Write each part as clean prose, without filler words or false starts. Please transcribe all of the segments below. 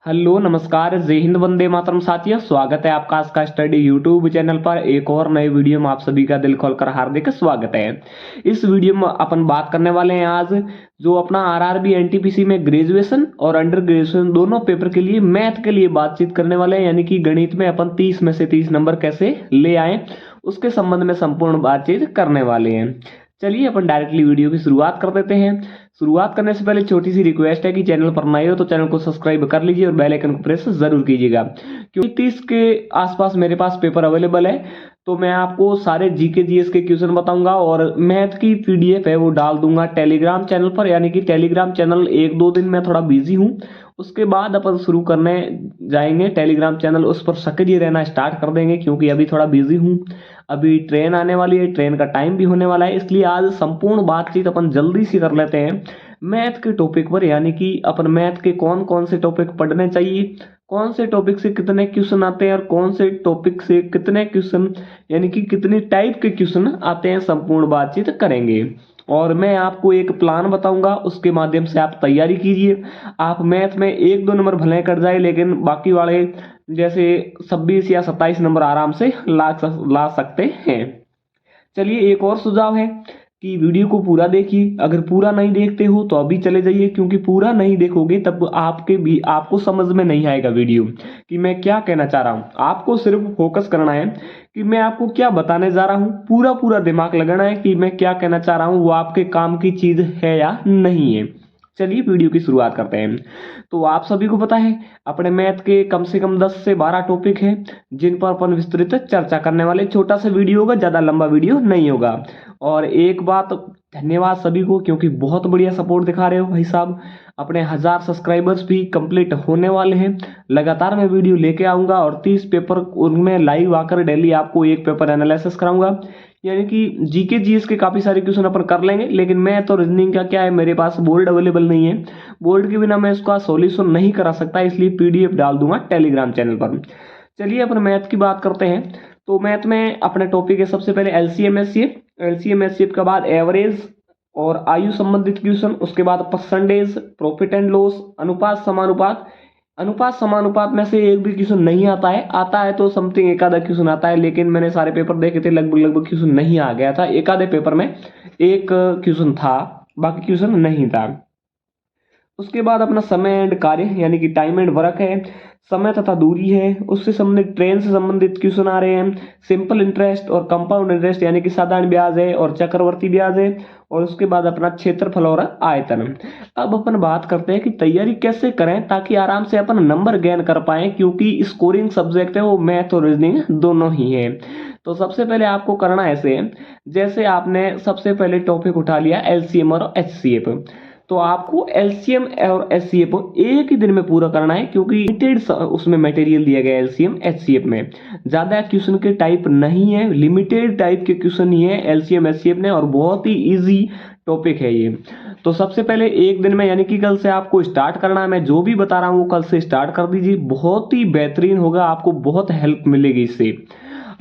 Hello नमस्कार जय हिंद वंदे मातरम साथियों, स्वागत है आपका आज का स्टडी यूट्यूब चैनल पर एक और नए वीडियो में आप सभी का दिल खोलकर हार्दिक स्वागत है। इस वीडियो में अपन बात करने वाले हैं आज जो अपना आरआरबी एनटीपीसी में ग्रेजुएशन और अंडर ग्रेजुएशन दोनों पेपर के लिए मैथ के लिए बातचीत करने वाले हैं, यानी कि गणित में अपन 30 में से 30 नंबर कैसे ले आए उसके संबंध में संपूर्ण बातचीत करने वाले हैं। चलिए अपन डायरेक्टली वीडियो की शुरुआत कर देते हैं। शुरुआत करने से पहले छोटी सी रिक्वेस्ट है कि चैनल पर नए हो तो चैनल को सब्सक्राइब कर लीजिए और बेल आइकन को प्रेस जरूर कीजिएगा, क्योंकि 30 के आसपास मेरे पास पेपर अवेलेबल है। तो मैं आपको सारे जीके जीएस के क्वेश्चन बताऊंगा और मैथ की पीडीएफ है वो डाल दूंगा टेलीग्राम चैनल पर, यानी कि टेलीग्राम चैनल 1-2 दिन में थोड़ा बिजी हूँ, उसके बाद अपन शुरू करने जाएंगे टेलीग्राम चैनल, उस पर सक्रिय रहना स्टार्ट कर देंगे, क्योंकि अभी थोड़ा बिजी हूँ। अभी ट्रेन आने वाली है, ट्रेन का टाइम भी होने वाला है, इसलिए आज संपूर्ण बातचीत अपन जल्दी से कर लेते हैं मैथ के टॉपिक पर, यानी कि अपन मैथ के कौन कौन से टॉपिक पढ़ने चाहिए, कौन से टॉपिक से कितने क्वेश्चन आते हैं और कौन से टॉपिक से कितने क्वेश्चन यानी कि कितनी टाइप के क्वेश्चन आते हैं, संपूर्ण बातचीत करेंगे। और मैं आपको एक प्लान बताऊंगा, उसके माध्यम से आप तैयारी कीजिए। आप मैथ में 1-2 नंबर भले कट जाए, लेकिन बाकी वाले जैसे 26 या 27 नंबर आराम से ला सकते हैं। चलिए एक और सुझाव है कि वीडियो को पूरा देखिए। अगर पूरा नहीं देखते हो तो अभी चले जाइए, क्योंकि पूरा नहीं देखोगे तब आपको समझ में नहीं आएगा वीडियो कि मैं क्या कहना चाह रहा हूँ। आपको सिर्फ फोकस करना है कि मैं आपको क्या बताने जा रहा हूँ, पूरा पूरा दिमाग लगाना है कि मैं क्या कहना चाह रहा हूँ, वो आपके काम की चीज है या नहीं है। चलिए वीडियो की शुरुआत करते हैं। तो आप सभी को पता है अपने मैथ के कम से कम 10 से 12 टॉपिक हैं जिन पर अपन विस्तृत चर्चा करने वाले। छोटा सा वीडियो होगा, ज्यादा लंबा वीडियो नहीं होगा। और एक बात, धन्यवाद सभी को, क्योंकि बहुत बढ़िया सपोर्ट दिखा रहे हो भाई साहब। अपने 1000 सब्सक्राइबर्स भी कंप्लीट होने वाले हैं। लगातार मैं वीडियो लेके आऊंगा और 30 पेपर उनमें लाइव आकर डेली आपको एक पेपर एनालिसिस कराऊंगा, यानी कि जीके जीएस के काफी सारे क्वेश्चन अपन कर लेंगे। लेकिन मैं तो रीजनिंग का क्या है, मेरे पास बोर्ड अवेलेबल नहीं है, बोर्ड के बिना मैं इसका सॉल्यूशन नहीं करा सकता, इसलिए पीडीएफ डाल दूंगा टेलीग्राम चैनल पर। चलिए अपन मैथ की बात करते हैं। तो मैथ में अपने टॉपिक है सबसे पहले एलसीएम एचसीएफ, एलसीएम एचसीएफ के बाद एवरेज और आयु संबंधित क्वेश्चन, उसके बाद परसेंटेज, प्रॉफिट एंड लॉस, अनुपात समानुपात। अनुपात समानुपात में से एक भी क्वेश्चन नहीं आता है तो समथिंग एक आधा क्वेश्चन आता है, लेकिन मैंने सारे पेपर देखे थे, लगभग क्वेश्चन नहीं आ गया था। एक आधे पेपर में एक क्वेश्चन था, बाकी क्वेश्चन नहीं था। उसके बाद अपना समय एंड कार्य यानी कि टाइम एंड वर्क है, समय तथा दूरी है, उससे संबंधित ट्रेन से संबंधित क्वेश्चन आ रहे हैं, सिंपल इंटरेस्ट और कंपाउंड इंटरेस्ट यानी कि साधारण ब्याज है और चक्रवर्ती ब्याज है, और उसके बाद अपना क्षेत्रफल और आयतन। अब अपन बात करते हैं कि तैयारी कैसे करें ताकि आराम से अपन नंबर गेन कर पाए, क्योंकि स्कोरिंग सब्जेक्ट है वो मैथ और रीजनिंग दोनों ही है। तो सबसे पहले आपको करना ऐसे है, जैसे आपने सबसे पहले टॉपिक उठा लिया एलसीएम और एचसीएफ, तो आपको एलसीएम और एचसीएफ एक ही दिन में पूरा करना है, क्योंकि लिमिटेड उसमें मटेरियल दिया गया है एलसीएम एचसीएफ में। ज्यादा क्वेश्चन के टाइप नहीं है, लिमिटेड टाइप के क्वेश्चन ही है एलसीएम एचसीएफ ने, और बहुत ही इजी टॉपिक है ये। तो सबसे पहले एक दिन में यानी कि कल से आपको स्टार्ट करना है। मैं जो भी बता रहा हूँ वो कल से स्टार्ट कर दीजिए, बहुत ही बेहतरीन होगा, आपको बहुत हेल्प मिलेगी इससे।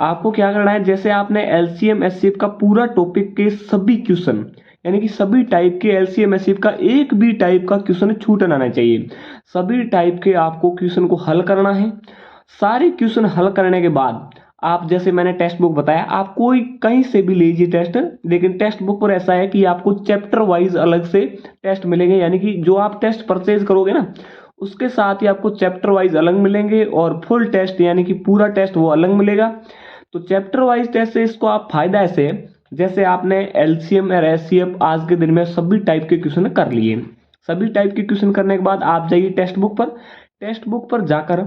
आपको क्या करना है, जैसे आपने एलसीएम एचसीएफ का पूरा टॉपिक के सभी क्वेश्चन यानी कि सभी टाइप के एलसीएम एचसीएफ का एक भी टाइप का क्वेश्चन छूटना नहीं चाहिए, सभी टाइप के आपको क्वेश्चन को हल करना है। सारे क्वेश्चन हल करने के बाद आप, जैसे मैंने टेक्स्ट बुक बताया, आप कोई कहीं से भी लीजिए टेस्ट, लेकिन टेक्स्ट बुक पर ऐसा है कि आपको चैप्टर वाइज अलग से टेस्ट मिलेंगे, यानी कि जो आप टेस्ट परचेज करोगे ना उसके साथ ही आपको चैप्टर वाइज अलग मिलेंगे, और फुल टेस्ट यानी कि पूरा टेस्ट वो अलग मिलेगा। तो चैप्टर वाइज टेस्ट से इसको आप फायदा ऐसे है, जैसे आपने एलसीएम और एचसीएफ आज के दिन में सभी टाइप के क्वेश्चन कर लिए, सभी टाइप के क्वेश्चन करने के बाद आप जाइए टेक्स्ट बुक पर। टेक्स्ट बुक पर जाकर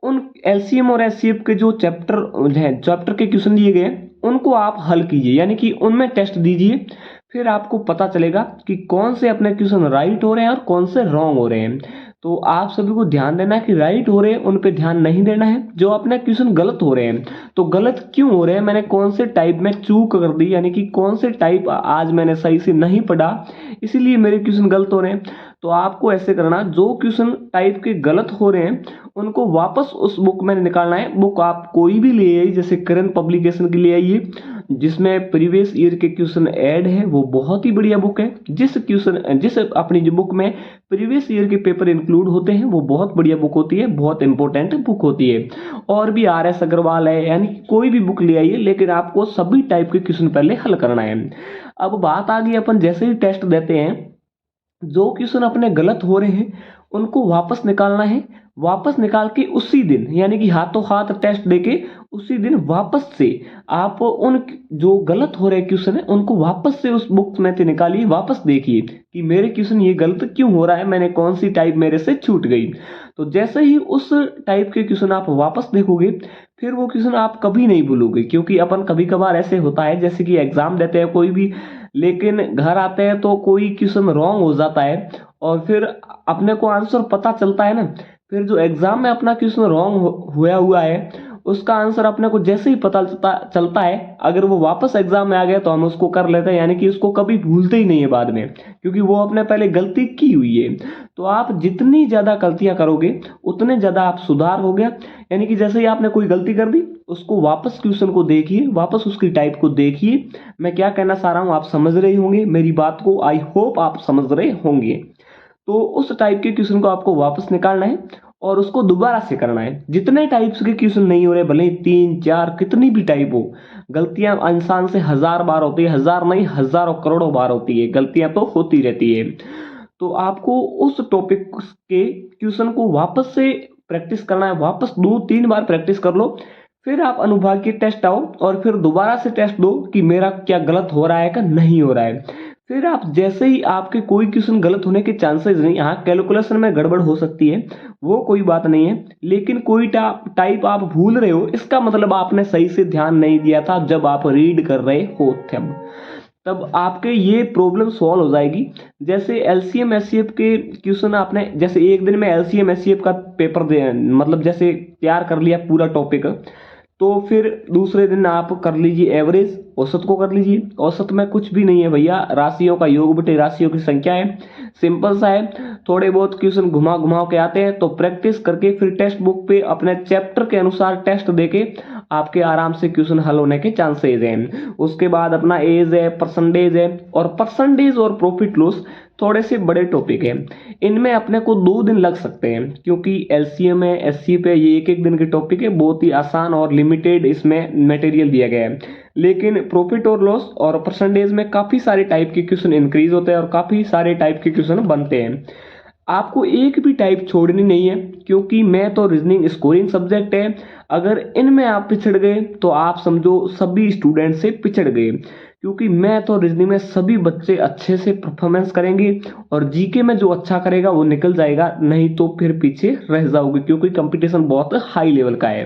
उन एलसीएम और एचसीएफ के जो चैप्टर के क्वेश्चन दिए गए उनको आप हल कीजिए, यानी कि उनमें टेस्ट दीजिए। फिर आपको पता चलेगा कि कौन से अपने क्वेश्चन राइट हो रहे हैं और कौन से रॉन्ग हो रहे हैं। तो आप सभी को ध्यान देना है कि राइट हो रहे हैं उन पे ध्यान नहीं देना है, जो अपने क्वेश्चन गलत हो रहे हैं तो गलत क्यों हो रहे हैं, मैंने कौन से टाइप में चूक कर दी, यानी कि कौन से टाइप आज मैंने सही से नहीं पढ़ा इसीलिए मेरे क्वेश्चन गलत हो रहे हैं, तो आपको ऐसे करना, जो क्वेश्चन टाइप के गलत हो रहे हैं उनको वापस उस बुक में निकालना है। बुक आप कोई भी ले आइए, जैसे करंट पब्लिकेशन की ले आइए जिसमें प्रीवियस ईयर के क्वेश्चन ऐड है, वो बहुत ही बढ़िया बुक है। जिस अपनी जो बुक में प्रीवियस ईयर के पेपर इंक्लूड होते हैं वो बहुत बढ़िया बुक होती है, बहुत इंपॉर्टेंट बुक होती है। और भी RS अग्रवाल है, यानी कोई भी बुक ले आइए, लेकिन आपको सभी टाइप के क्वेश्चन पहले हल करना है। अब बात आ गई, अपन जैसे ही टेस्ट देते हैं, जो क्वेश्चन अपने गलत हो रहे हैं उनको वापस निकालना है। वापस निकाल के उसी दिन, यानी कि हाथों हाथ टेस्ट देके उसी दिन वापस से आप उन जो गलत हो रहे क्वेश्चन है उनको वापस से उस बुक में से निकालिए, वापस देखिए कि मेरे क्वेश्चन ये गलत क्यों हो रहा है, मैंने कौन सी टाइप मेरे से छूट गई। तो जैसे ही उस टाइप के क्वेश्चन आप वापस देखोगे, फिर वो क्वेश्चन आप कभी नहीं भूलोगे। क्योंकि अपन कभी कभार ऐसे होता है, जैसे कि एग्जाम देते हैं कोई भी, लेकिन घर आते हैं तो कोई क्वेश्चन रॉन्ग हो जाता है और फिर अपने को आंसर पता चलता है ना, फिर जो एग्जाम में अपना क्वेश्चन रॉन्ग हुआ हुआ है उसका आंसर अपने को जैसे ही पता चलता है, अगर वो वापस एग्जाम में आ गया तो हम उसको कर लेते हैं, यानी कि उसको कभी भूलते ही नहीं है बाद में, क्योंकि वो अपने पहले गलती की हुई है। तो आप जितनी ज्यादा गलतियां करोगे उतने ज्यादा आप सुधार हो गया। यानी कि जैसे ही आपने कोई गलती कर दी, उसको वापस क्वेश्चन को देखिए, वापस उसकी टाइप को देखिए। मैं क्या कहना चाह रहा हूं आप समझ रहे होंगे मेरी बात को, आई होप आप समझ रहे होंगे। तो उस टाइप के क्वेश्चन को आपको वापस निकालना है और उसको दोबारा से करना है। जितने टाइप्स के क्वेश्चन नहीं हो रहे, भले 3 4 कितनी भी टाइप हो, गलतियां इंसान से 1000 बार होती है, 1000 नहीं हजारों करोड़ों बार होती है, गलतियां तो होती रहती है। तो आपको उस टॉपिक के क्वेश्चन को वापस से प्रैक्टिस करना है, वापस 2-3 बार प्रैक्टिस कर लो। फिर आप अनुभाग के टेस्ट आओ और फिर दोबारा से टेस्ट दो कि मेरा क्या गलत हो रहा है क्या नहीं हो रहा है। फिर आप जैसे ही आपके कोई क्वेश्चन गलत होने के चांसेस नहीं, हाँ कैलकुलेशन में गड़बड़ हो सकती है, वो कोई बात नहीं है, लेकिन कोई टाइप आप भूल रहे हो, इसका मतलब आपने सही से ध्यान नहीं दिया था जब आप रीड कर रहे हो तब आपके ये प्रॉब्लम सॉल्व हो जाएगी। जैसे LCM SCF के क्वेश्चन आपने, जैसे एक दिन में LCM SCF का पेपर दे, मतलब जैसे तैयार कर लिया पूरा टॉपिक, तो फिर दूसरे दिन आप कर लीजिए एवरेज, औसत को कर लीजिए। औसत में कुछ भी नहीं है भैया, राशियों का योग बटे राशियों की संख्या है, सिंपल सा है। थोड़े बहुत क्वेश्चन घुमा घुमा के आते हैं, तो प्रैक्टिस करके फिर टेक्स्ट बुक पे अपने चैप्टर के अनुसार टेस्ट देके आपके आराम से क्वेश्चन हल होने के चांसेस हैं। उसके बाद अपना एज है, परसेंटेज है, और परसेंटेज और प्रॉफिट लॉस थोड़े से बड़े टॉपिक हैं, इनमें अपने को 2 दिन लग सकते हैं, क्योंकि LCM है, SCF है, ये एक एक दिन के टॉपिक है, बहुत ही आसान और लिमिटेड इसमें मटेरियल दिया गया है। लेकिन प्रॉफिट और लॉस और परसेंटेज में काफी सारे टाइप के क्वेश्चन इंक्रीज होते हैं और काफी सारे टाइप के क्वेश्चन बनते हैं। आपको एक भी टाइप छोड़नी नहीं है, क्योंकि मैथ और रीजनिंग स्कोरिंग सब्जेक्ट है। अगर इनमें आप पिछड़ गए तो आप समझो सभी स्टूडेंट से पिछड़ गए, क्योंकि मैथ और रीजनिंग में सभी बच्चे अच्छे से परफॉर्मेंस करेंगे और जीके में जो अच्छा करेगा वो निकल जाएगा, नहीं तो फिर पीछे रह जाओगे, क्योंकि कंपटीशन बहुत हाई लेवल का है।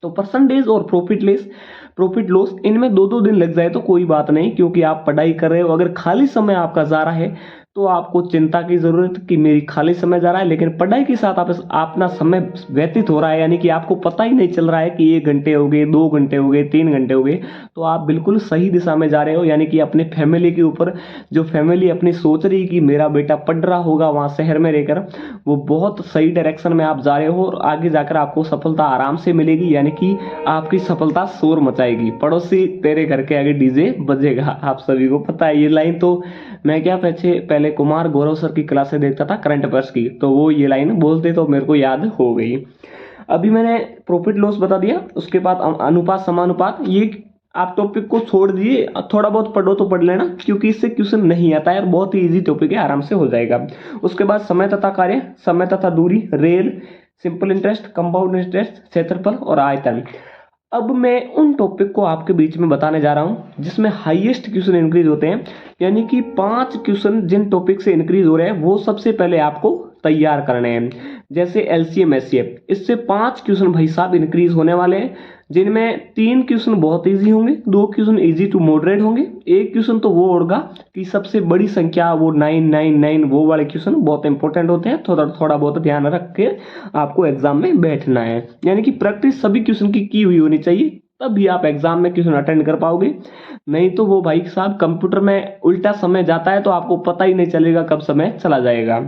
तो परसेंटेज और प्रॉफिट लॉस इनमें 2-2 दिन लग जाए तो कोई बात नहीं, क्योंकि आप पढ़ाई कर रहे हो। अगर खाली समय आपका जा रहा है तो आपको चिंता की जरूरत कि मेरी खाली समय जा रहा है, लेकिन पढ़ाई के साथ आप अपना समय व्यतीत हो रहा है, यानी कि आपको पता ही नहीं चल रहा है कि 1 घंटे हो गए, 2 घंटे हो गए, 3 घंटे हो गए, तो आप बिल्कुल सही दिशा में जा रहे हो। यानी कि अपने फैमिली के ऊपर, जो फैमिली अपनी सोच रही कि मेरा बेटा पढ़ रहा होगा वहां शहर में रहकर, वो बहुत सही डायरेक्शन में आप जा रहे हो और आगे जाकर आपको सफलता आराम से मिलेगी। यानी कि आपकी सफलता शोर मचाएगी, पड़ोसी तेरे घर के आगे डीजे बजेगा। आप सभी को पता है ये लाइन, तो मैं क्या पहले कुमार गौरव सर की क्लासें देखता था करंट अफेयर्स की, तो वो ये लाइन बोलते तो मेरे को याद हो गई। अभी मैंने प्रॉफिट लॉस बता दिया, उसके बाद अनुपात समानुपात, ये आप टॉपिक को छोड़ दिए, थोड़ा बहुत पढ़ो तो पढ़ लेना, क्योंकि इससे क्वेश्चन नहीं आता है और बहुत ही इजी टॉपिक है, आराम से हो जाएगा। उसके बाद समय तथा कार्य, समय तथा दूरी, rail, simple interest, compound interest, क्षेत्रफल और आयतन। अब मैं उन टॉपिक को आपके बीच में बताने जा रहा हूं जिसमें हाईएस्ट क्वेश्चन इंक्रीज होते हैं, यानी कि 5 क्वेश्चन जिन टॉपिक से इंक्रीज हो रहे हैं वो सबसे पहले आपको तैयार करने हैं। जैसे LCM SCF, इससे 5 क्वेश्चन भाई साहब इंक्रीज होने वाले हैं, जिनमें 3 क्वेश्चन बहुत इजी होंगे, 2 क्वेश्चन इजी टू मॉडरेट होंगे, एक क्वेश्चन तो वो होगा कि सबसे बड़ी संख्या वो 999, वो वाले क्वेश्चन बहुत इंपॉर्टेंट होते हैं, थोड़ा बहुत ध्यान रख के आपको एग्जाम में बैठना है। यानी कि प्रैक्टिस सभी क्वेश्चन की हुई होनी चाहिए, तभी आप एग्जाम में क्वेश्चन अटेंड कर पाओगे। नहीं तो वो भाई साहब कंप्यूटर में उल्टा समय जाता है तो आपको पता ही नहीं चलेगा कब समय चला जाएगा।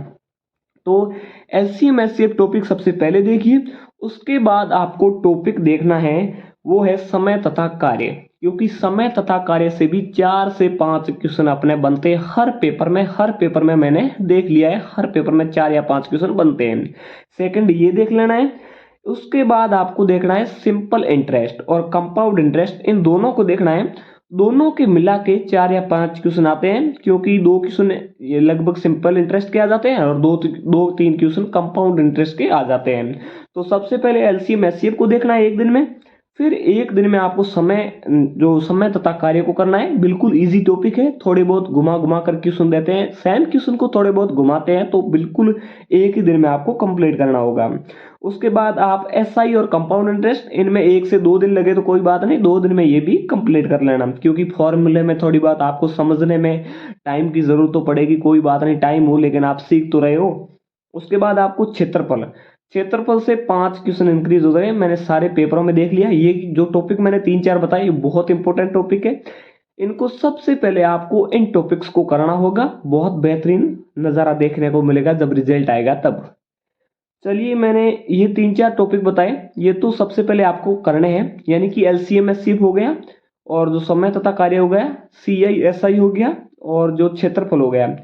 तो एलसीएम एचसीएफ टॉपिक सबसे पहले देखिए। उसके बाद आपको टॉपिक देखना है वो है समय तथा कार्य, क्योंकि समय तथा कार्य से भी 4 से 5 क्वेश्चन अपने बनते हैं हर पेपर में मैंने देख लिया है, हर पेपर में 4 या 5 क्वेश्चन बनते हैं। सेकंड ये देख लेना है। उसके बाद आपको देखना है सिंपल इंटरेस्ट और कंपाउंड इंटरेस्ट, इन दोनों को देखना है। दोनों के मिला के 4 या 5 क्वेश्चन आते हैं, क्योंकि 2 क्वेश्चन ये लगभग सिंपल इंटरेस्ट के आ जाते हैं और 2-3 क्वेश्चन कंपाउंड इंटरेस्ट के आ जाते हैं। तो सबसे पहले एलसीएम एचसीएफ को देखना है एक दिन में, फिर एक दिन में आपको समय तथा कार्य को करना है। बिल्कुल इजी टॉपिक है, थोड़े बहुत घुमा घुमा कर क्वेश्चन देते हैं, सेम क्वेश्चन को थोड़े बहुत घुमाते हैं, तो बिल्कुल एक ही दिन में आपको कंप्लीट करना होगा। उसके बाद आप एसआई और कंपाउंड इंटरेस्ट, इनमें 1 से 2 दिन लगे तो कोई बात नहीं, 2 दिन में ये भी कंप्लीट कर लेना, क्योंकि फॉर्मूले में थोड़ी बात आपको समझने में टाइम की जरूरत तो पड़ेगी, कोई बात नहीं टाइम हो लेकिन आप सीख तो रहे हो। उसके बाद आपको क्षेत्रफल से 5 क्वेश्चन इंक्रीज हो गए, मैंने सारे पेपरों में देख लिया। ये जो टॉपिक मैंने 3-4 बताए ये बहुत इंपॉर्टेंट टॉपिक है, इनको सबसे पहले आपको इन टॉपिक्स को करना होगा। बहुत बेहतरीन नज़ारा देखने को मिलेगा जब रिजल्ट आएगा तब। चलिए मैंने ये 3-4 टॉपिक बताए, ये तो सबसे पहले आपको करने हैं, यानी कि एलसीएम एचसीएफ हो गया, और जो समय तथा कार्य हो गया, सीआई एसआई हो गया, और जो क्षेत्रफल हो गया।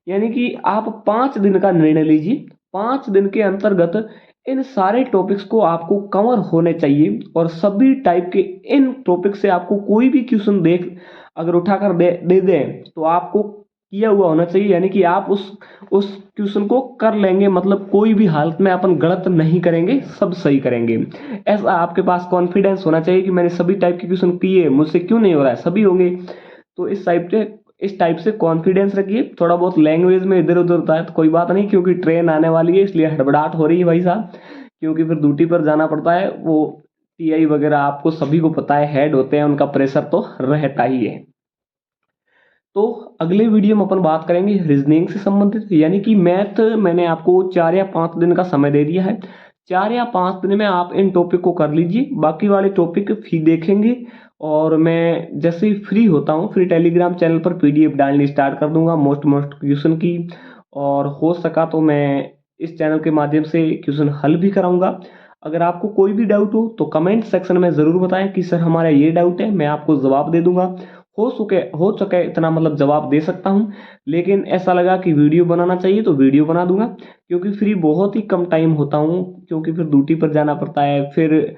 यानी कि आप 5 दिन का निर्णय लीजिए, 5 दिन के अंतर्गत इन सारे टॉपिक्स को आपको कवर होने चाहिए, और सभी टाइप के इन टॉपिक से आपको कोई भी क्वेश्चन अगर उठाकर दे दें तो आपको किया हुआ होना चाहिए, यानी कि आप उस क्वेश्चन को कर लेंगे, मतलब कोई भी हालत में अपन गलत नहीं करेंगे, सब सही करेंगे। ऐसा आपके पास कॉन्फिडेंस होना चाहिए कि मैंने सभी टाइप के क्वेश्चन किए, मुझसे क्यों नहीं हो रहा है, सभी होंगे। तो इस टाइप से कॉन्फिडेंस रखिए। थोड़ा बहुत लैंग्वेज में इधर उधर होता है तो कोई बात नहीं, क्योंकि ट्रेन आने वाली है इसलिए हड़बड़ाहट हो रही है भाई साहब, क्योंकि फिर ड्यूटी पर जाना पड़ता है। वो टीआई वगैरह आपको सभी को पता है, हेड होते हैं, उनका प्रेशर तो रहता ही है। तो अगले वीडियो में अपन बात करेंगे रीजनिंग से संबंधित, यानी कि मैथ मैंने आपको 4 या 5 दिन का समय दे दिया है। 4 या 5 दिन में आप इन टॉपिक को कर लीजिए, बाकी वाले टॉपिक फिर देखेंगे। और मैं जैसे ही फ्री होता हूँ फिर टेलीग्राम चैनल पर पीडीएफ डालनी स्टार्ट कर दूंगा मोस्ट क्वेश्चन की, और हो सका तो मैं इस चैनल के माध्यम से क्वेश्चन हल भी कराऊंगा। अगर आपको कोई भी डाउट हो तो कमेंट सेक्शन में ज़रूर बताएं कि सर हमारा ये डाउट है, मैं आपको जवाब दे दूंगा। हो सके इतना मतलब जवाब दे सकता हूँ, लेकिन ऐसा लगा कि वीडियो बनाना चाहिए तो वीडियो बना दूंगा, क्योंकि फ्री बहुत ही कम टाइम होता हूँ, क्योंकि फिर ड्यूटी पर जाना पड़ता है, फिर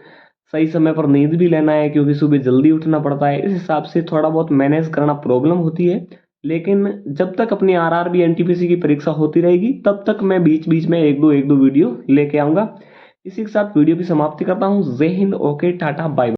सही समय पर नींद भी लेना है, क्योंकि सुबह जल्दी उठना पड़ता है। इस हिसाब से थोड़ा बहुत मैनेज करना प्रॉब्लम होती है, लेकिन जब तक अपनी आरआरबी एनटीपीसी की परीक्षा होती रहेगी तब तक मैं बीच बीच में एक दो वीडियो लेके आऊंगा। इसी के साथ वीडियो की समाप्ति करता हूँ। जय हिंद, ओके, टाटा, बाय।